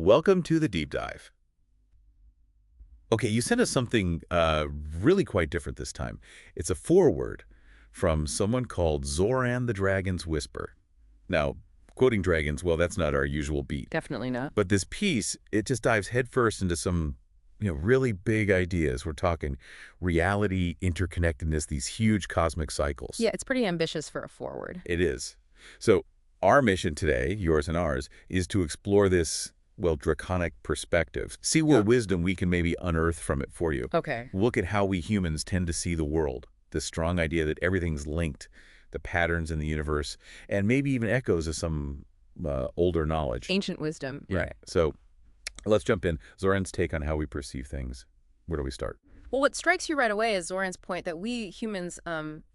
welcome to the deep dive. Okay, you sent us something really quite different this time. It's a foreword from someone called Zoran the Dragon's Whisper. Now, quoting dragons, well, that's not our usual beat. Definitely not. But this piece, it just dives headfirst into some, really big ideas. We're talking reality, interconnectedness, these huge cosmic cycles. Yeah, it's pretty ambitious for a forward. It is. So our mission today, yours and ours, is to explore this, well, draconic perspective. See what wisdom we can maybe unearth from it for you. Okay. Look at how we humans tend to see the world. This strong idea that everything's linked, the patterns in the universe, and maybe even echoes of some older knowledge. Ancient wisdom. Yeah. Right. So let's jump in. Zoran's take on how we perceive things. Where do we start? Well, what strikes you right away is Zoran's point that we humans,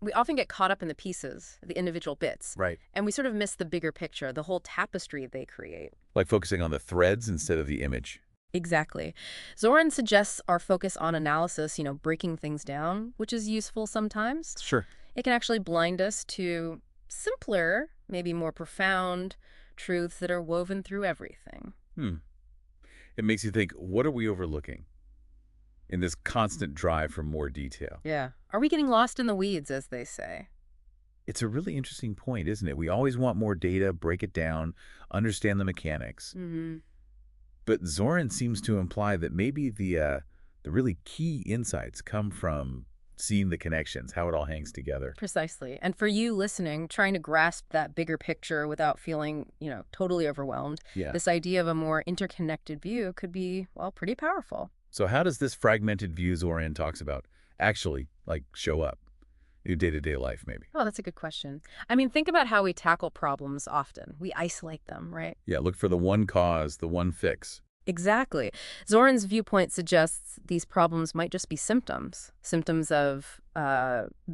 we often get caught up in the pieces, the individual bits. Right. And we sort of miss the bigger picture, the whole tapestry they create. Like focusing on the threads instead of the image. Exactly. Zoran suggests our focus on analysis, breaking things down, which is useful sometimes. Sure. It can actually blind us to simpler, maybe more profound truths that are woven through everything. It makes you think, what are we overlooking in this constant drive for more detail? Yeah. Are we getting lost in the weeds, as they say? It's a really interesting point, isn't it? We always want more data, break it down, understand the mechanics. Mm-hmm. But Zoran seems to imply that maybe the really key insights come from seeing the connections, how it all hangs together. Precisely. And for you listening, trying to grasp that bigger picture without feeling, totally overwhelmed, this idea of a more interconnected view could be, well, pretty powerful. So how does this fragmented view Zoran talks about actually, show up in day-to-day life, maybe? Oh, that's a good question. I mean, think about how we tackle problems often. We isolate them, right? Yeah, look for the one cause, the one fix. Exactly. Zoran's viewpoint suggests these problems might just be symptoms of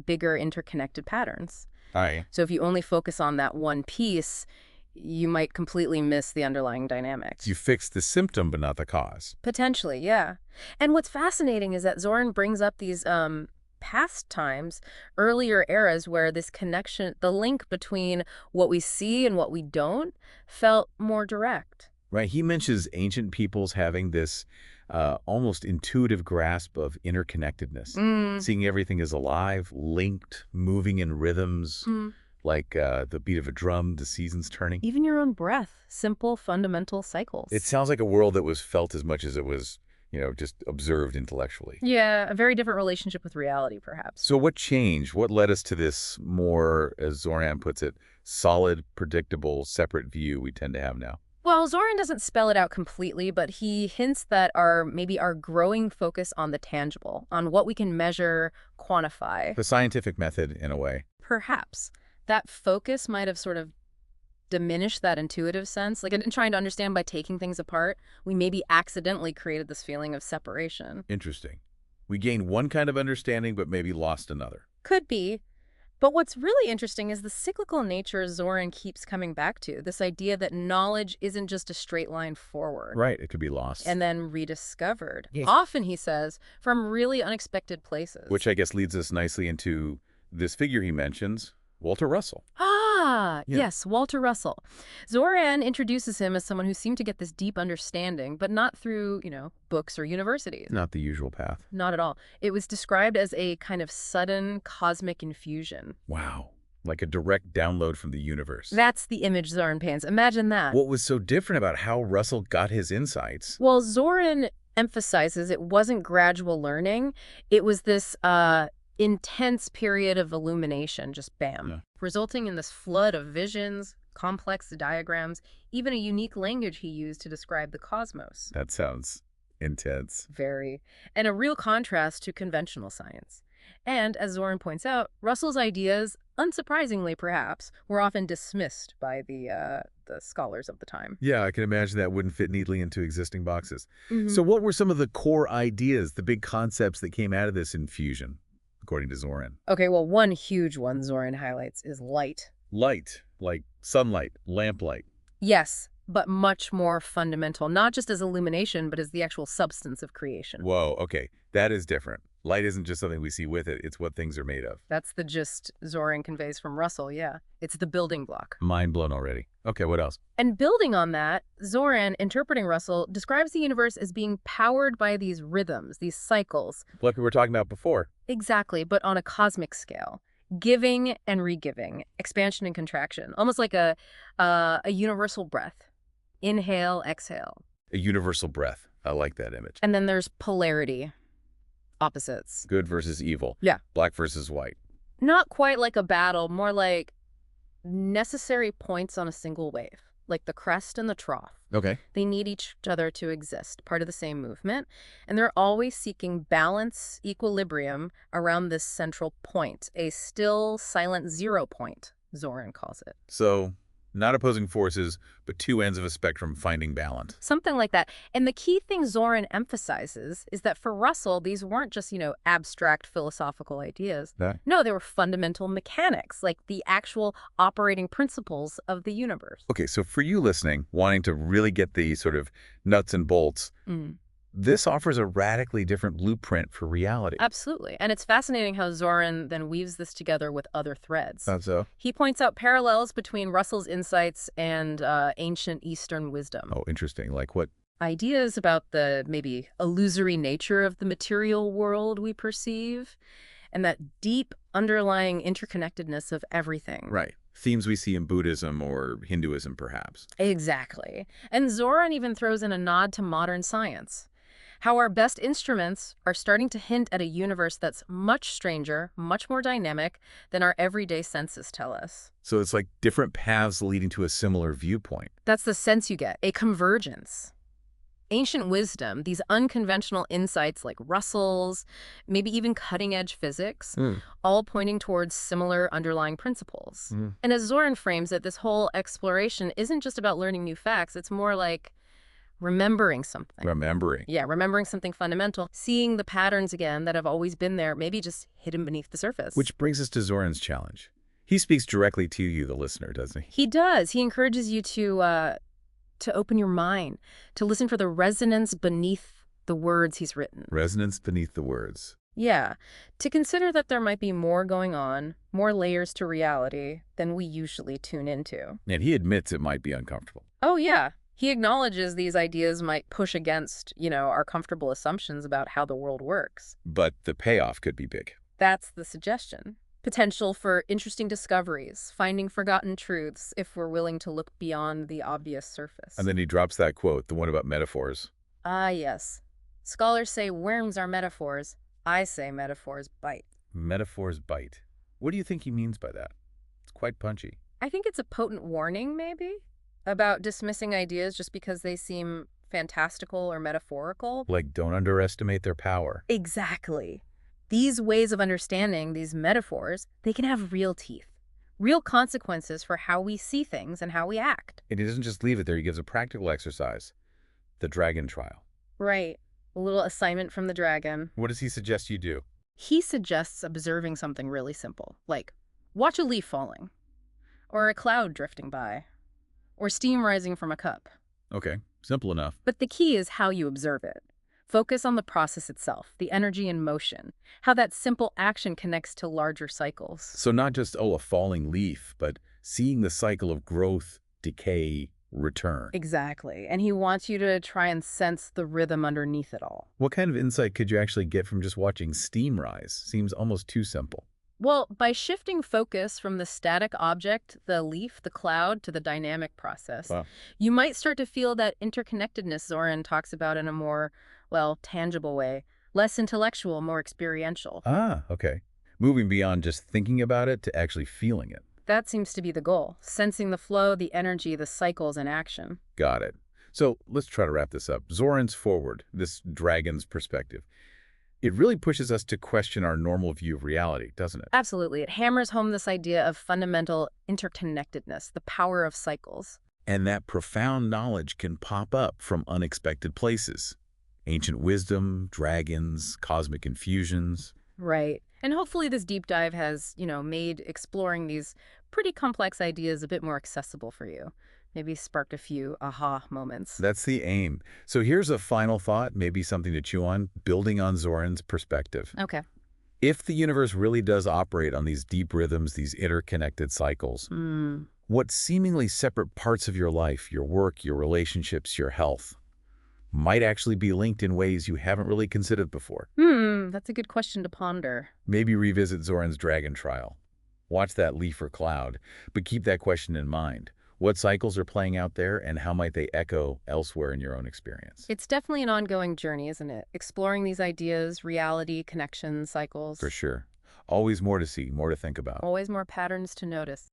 bigger interconnected patterns. Aye. So if you only focus on that one piece, you might completely miss the underlying dynamics. You fix the symptom, but not the cause. Potentially, yeah. And what's fascinating is that Zoran brings up these past times, earlier eras where this connection, the link between what we see and what we don't, felt more direct. Right. He mentions ancient peoples having this almost intuitive grasp of interconnectedness, seeing everything as alive, linked, moving in rhythms, like the beat of a drum, the seasons turning. Even your own breath, simple, fundamental cycles. It sounds like a world that was felt as much as it was, just observed intellectually. Yeah, a very different relationship with reality, perhaps. So what changed? What led us to this more, as Zoran puts it, solid, predictable, separate view we tend to have now? Well, Zoran doesn't spell it out completely, but he hints that maybe our growing focus on the tangible, on what we can measure, quantify. The scientific method, in a way. Perhaps. That focus might have sort of diminished that intuitive sense. Like in trying to understand by taking things apart, we maybe accidentally created this feeling of separation. Interesting. We gained one kind of understanding, but maybe lost another. Could be. But what's really interesting is the cyclical nature Zoran keeps coming back to, this idea that knowledge isn't just a straight line forward. Right, it could be lost. And then rediscovered. Yes. Often, he says, from really unexpected places. Which I guess leads us nicely into this figure he mentions, Walter Russell. Yes, Walter Russell. Zoran introduces him as someone who seemed to get this deep understanding, but not through, books or universities. Not the usual path. Not at all. It was described as a kind of sudden cosmic infusion. Wow. Like a direct download from the universe. That's the image Zoran paints. Imagine that. What was so different about how Russell got his insights? Well, Zoran emphasizes it wasn't gradual learning. It was this intense period of illumination, just bam, resulting in this flood of visions, complex diagrams, even a unique language he used to describe the cosmos. That sounds intense. Very. And a real contrast to conventional science. And, as Zoran points out, Russell's ideas, unsurprisingly perhaps, were often dismissed by the scholars of the time. Yeah, I can imagine that wouldn't fit neatly into existing boxes. So what were some of the core ideas, the big concepts that came out of this infusion, according to Zoran? Okay, well, one huge one Zoran highlights is light. Light, like sunlight, lamplight. Yes, but much more fundamental, not just as illumination, but as the actual substance of creation. Whoa, okay, that is different. Light isn't just something we see with it, it's what things are made of. That's the gist Zoran conveys from Russell, yeah. It's the building block. Mind blown already. Okay, what else? And building on that, Zoran, interpreting Russell, describes the universe as being powered by these rhythms, these cycles. Like we were talking about before. Exactly, but on a cosmic scale. Giving and re-giving, expansion and contraction, almost like a universal breath. Inhale, exhale. A universal breath. I like that image. And then there's polarity, opposites. Good versus evil. Yeah. Black versus white. Not quite like a battle, more like necessary points on a single wave, like the crest and the trough. Okay. They need each other to exist, part of the same movement, and they're always seeking balance, equilibrium around this central point, a still, silent 0 point, Zoran calls it. So, not opposing forces, but two ends of a spectrum finding balance. Something like that. And the key thing Zoran emphasizes is that for Russell, these weren't just, abstract philosophical ideas. No, they were fundamental mechanics, like the actual operating principles of the universe. Okay, so for you listening, wanting to really get the sort of nuts and bolts, this offers a radically different blueprint for reality. Absolutely. And it's fascinating how Zoran then weaves this together with other threads. Thought so? He points out parallels between Russell's insights and ancient Eastern wisdom. Oh, interesting. Like what? Ideas about the maybe illusory nature of the material world we perceive and that deep underlying interconnectedness of everything. Right. Themes we see in Buddhism or Hinduism, perhaps. Exactly. And Zoran even throws in a nod to modern science. How our best instruments are starting to hint at a universe that's much stranger, much more dynamic than our everyday senses tell us. So it's like different paths leading to a similar viewpoint. That's the sense you get, a convergence. Ancient wisdom, these unconventional insights like Russell's, maybe even cutting-edge physics, all pointing towards similar underlying principles. And as Zoran frames it, this whole exploration isn't just about learning new facts, it's more like remembering something. Yeah, remembering something fundamental, seeing the patterns again that have always been there, maybe just hidden beneath the surface. Which brings us to Zoran's challenge. He speaks directly to you, the listener, doesn't he? He does. He encourages you to open your mind, to listen for the resonance beneath the words he's written. Resonance beneath the words. Yeah, to consider that there might be more going on, more layers to reality than we usually tune into. And he admits it might be uncomfortable. Oh, yeah. He acknowledges these ideas might push against, our comfortable assumptions about how the world works. But the payoff could be big. That's the suggestion. Potential for interesting discoveries, finding forgotten truths if we're willing to look beyond the obvious surface. And then he drops that quote, the one about metaphors. Ah, yes. Scholars say worms are metaphors. I say metaphors bite. Metaphors bite. What do you think he means by that? It's quite punchy. I think it's a potent warning, maybe, about dismissing ideas just because they seem fantastical or metaphorical. Like, don't underestimate their power. Exactly. These ways of understanding, these metaphors, they can have real teeth, real consequences for how we see things and how we act. And he doesn't just leave it there. He gives a practical exercise, the dragon trial. Right. A little assignment from the dragon. What does he suggest you do? He suggests observing something really simple, like watch a leaf falling, or a cloud drifting by, or steam rising from a cup. Okay, simple enough. But the key is how you observe it. Focus on the process itself, the energy in motion, how that simple action connects to larger cycles. So not just, a falling leaf, but seeing the cycle of growth, decay, return. Exactly. And he wants you to try and sense the rhythm underneath it all. What kind of insight could you actually get from just watching steam rise? Seems almost too simple. Well, by shifting focus from the static object, the leaf, the cloud, to the dynamic process, you might start to feel that interconnectedness Zoran talks about in a more, tangible way. Less intellectual, more experiential. Ah, okay. Moving beyond just thinking about it to actually feeling it. That seems to be the goal. Sensing the flow, the energy, the cycles in action. Got it. So let's try to wrap this up. Zoran's Foreword, this dragon's perspective. It really pushes us to question our normal view of reality, doesn't it? Absolutely. It hammers home this idea of fundamental interconnectedness, the power of cycles. And that profound knowledge can pop up from unexpected places. Ancient wisdom, dragons, cosmic infusions. Right. And hopefully this deep dive has, made exploring these pretty complex ideas a bit more accessible for you. Maybe sparked a few aha moments. That's the aim. So here's a final thought, maybe something to chew on, building on Zoran's perspective. Okay. If the universe really does operate on these deep rhythms, these interconnected cycles, what seemingly separate parts of your life, your work, your relationships, your health, might actually be linked in ways you haven't really considered before? That's a good question to ponder. Maybe revisit Zoran's dragon trial. Watch that leaf or cloud, but keep that question in mind. What cycles are playing out there, and how might they echo elsewhere in your own experience? It's definitely an ongoing journey, isn't it? Exploring these ideas, reality, connections, cycles. For sure. Always more to see, more to think about. Always more patterns to notice.